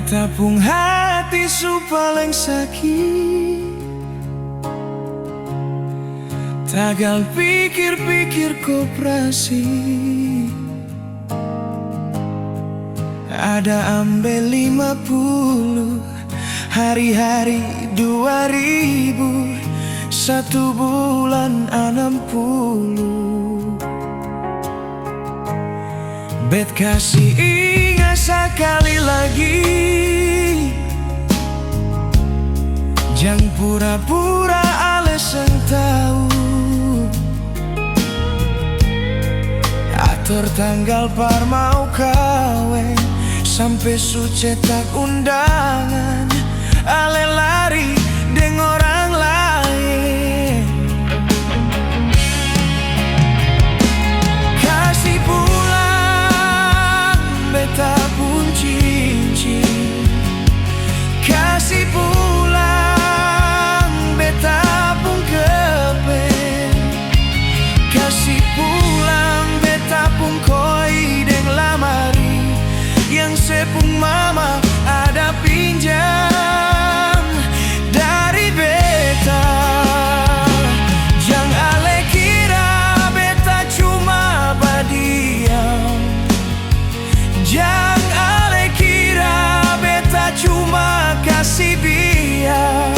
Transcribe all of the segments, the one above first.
Betapung hati su paling sakit, tagal pikir-pikir koperasi. Ada ambil 50, hari-hari 2000, 1 bulan 60. Bet kasih ingat sekali lagi, jangan pura-pura alasan tahu. Atur tanggal par mau kawin, sampai su cetak undangan, ale lari deng orang lain. Kasih pulang beta pun cincin, kasih pulang beta pun kepen, kasih pulang beta pun koi deng lamari yang sepung mama ada pinjam dari beta. Jangan ale kira beta cuma badiam, jangan ale kira beta cuma kasih biar.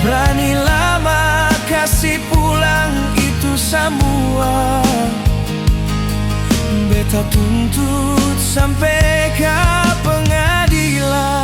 Berani lama kasih pulang itu semua, beta tuntut sampai ke pengadilan.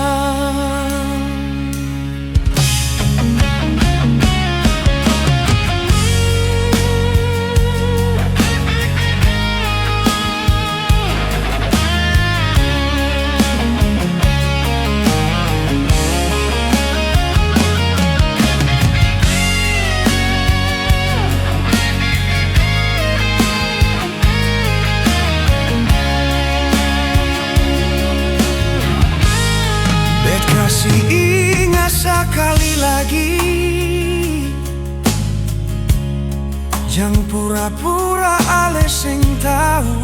Kasih ingat sekali lagi, jangan pura-pura ale sing tahu.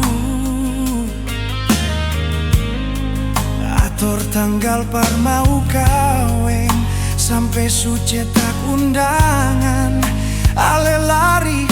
Atur tanggal par mau kawin, sampai su cetak undangan, ale lari